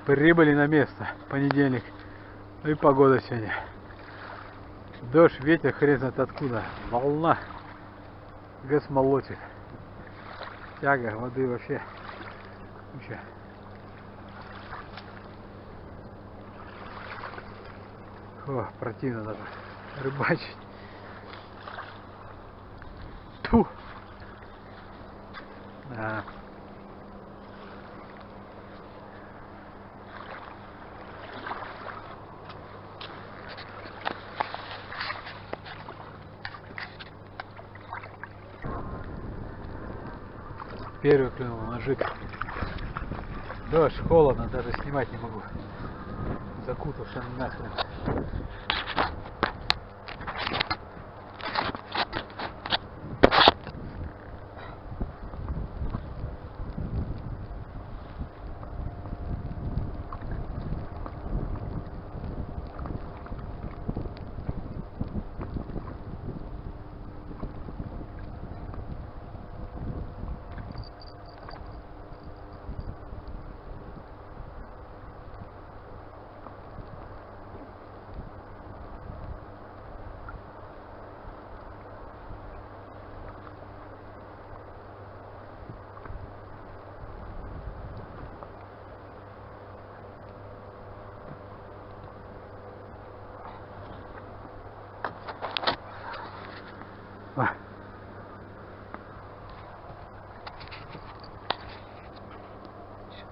Прибыли на место. Понедельник. Ну и погода сегодня. Дождь, ветер, хрен знает откуда. Волна. Газ молотит. Тяга воды вообще. Куча. О, противно даже рыбачить. Тьфу. Да. Первый клюнул ножик. Дождь, холодно, даже снимать не могу. Закутался нахрен.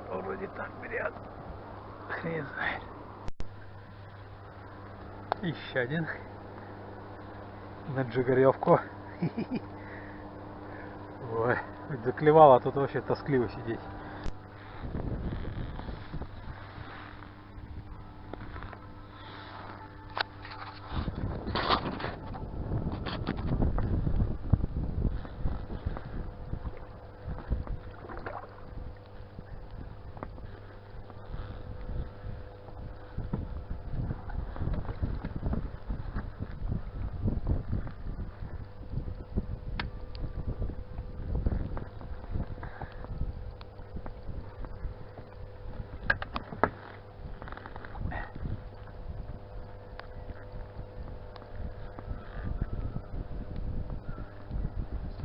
Вроде так берет. Хрен знает. Еще один. На джигаревку. Ой, заклевало, а тут вообще тоскливо сидеть.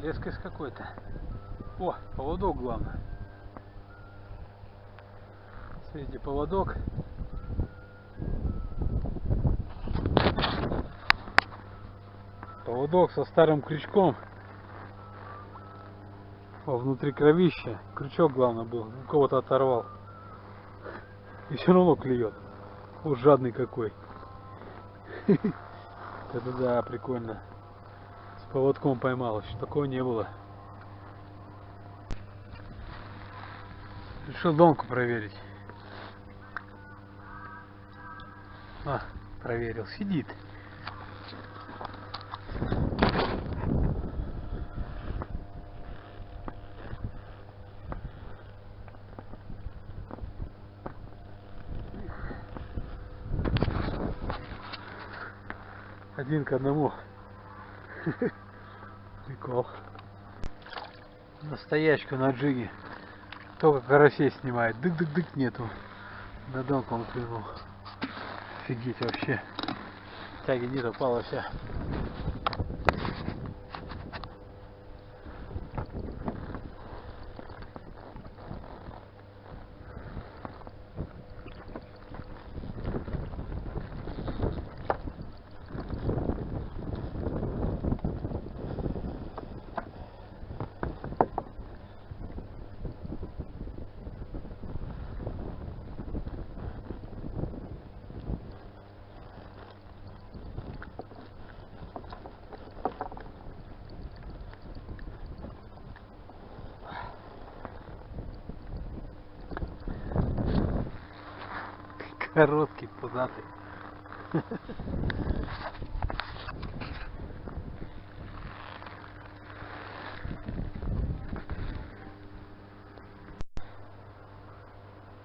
Леска из какой-то. О, поводок главное. Смотрите, поводок. Поводок со старым крючком. О, внутри кровища. Крючок главное был. У кого-то оторвал. И все равно клюет. О, жадный какой. Это да, прикольно. С поводком поймал. Еще такого не было. Решил донку проверить. А, проверил. Сидит. Один к одному. Прикол. Настоячку на джиге. Только карасей снимает. Дык-дык-дык нету. На донку он клюнул. Офигеть вообще. Тяги нет, упала вся. Короткий, пузатый.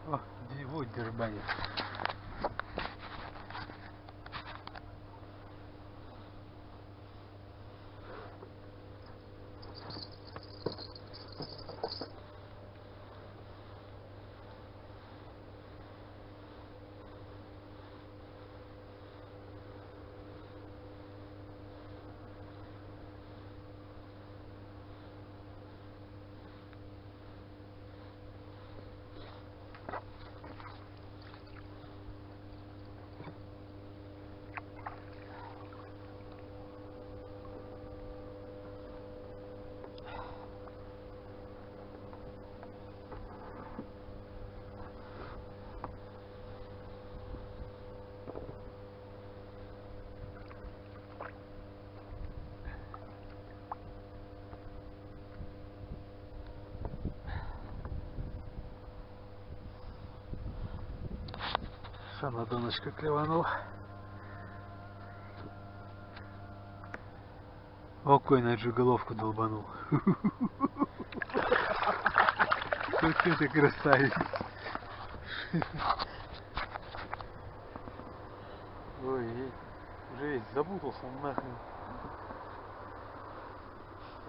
О, вот дербанит. Что на донышко клеванул. Окой на головку долбанул. Какой ты красавец. Ой, уже весь запутался нахрен.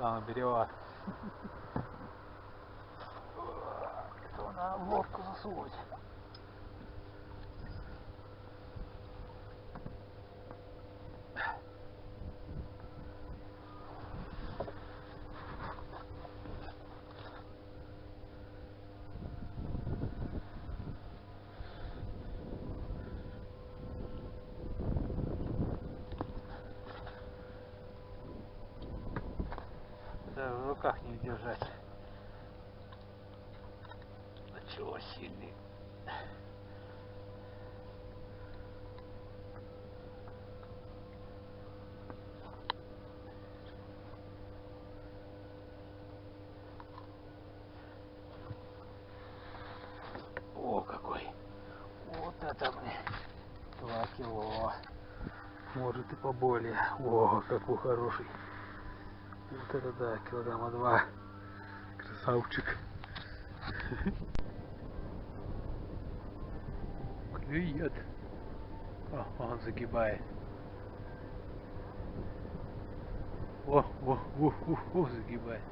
А, берега. Это надо в лодку засунуть. Да, в руках не удержать. Да чего сильный. О, какой. Вот это мне. 2 кило. Может и поболее. О, какой хороший. Вот это да, килограмма 2. Красавчик. Клюет. О, он загибает. О, загибает.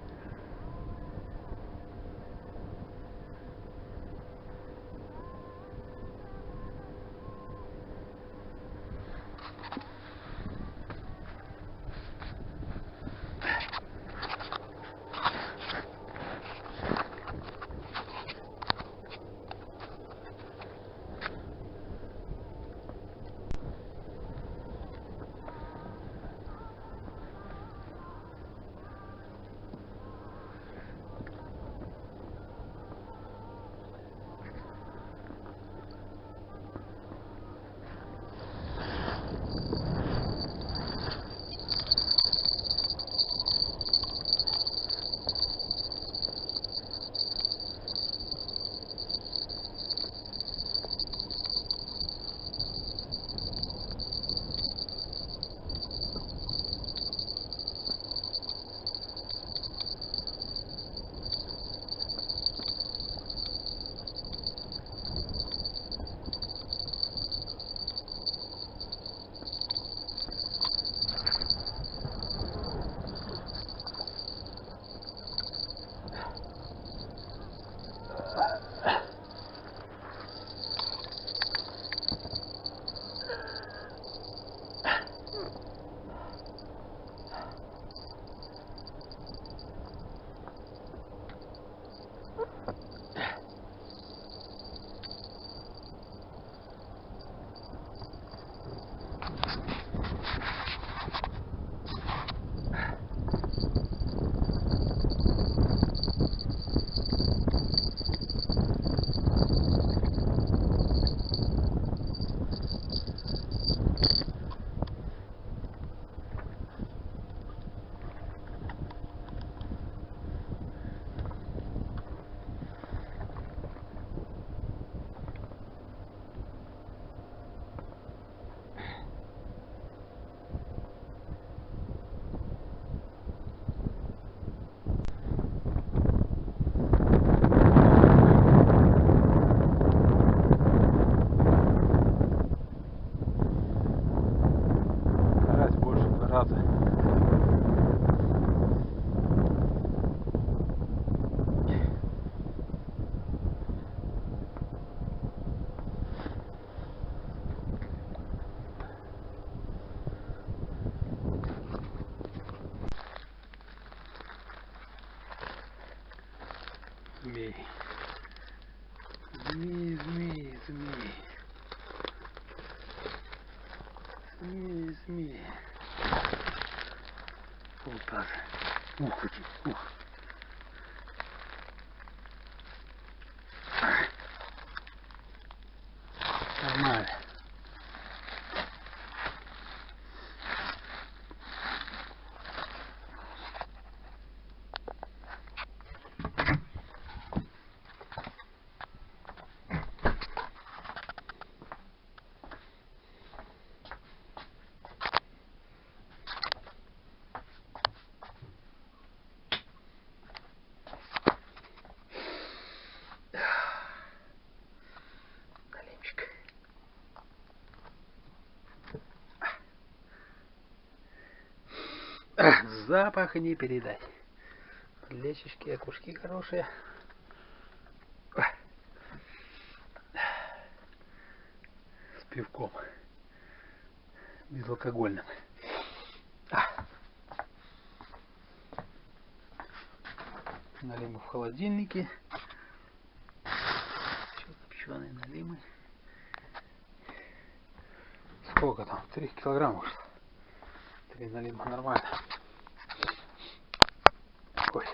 Змей. Змей, змей, змей. Змей, змей. Полтора. Ух, ух. Нормально. запах не передать. Плечишки, окушки хорошие. С пивком. Безалкогольным. Налимы в холодильнике. Печеные налимы. Сколько там? 3 килограмма ушло. 3 налима нормально. Ой.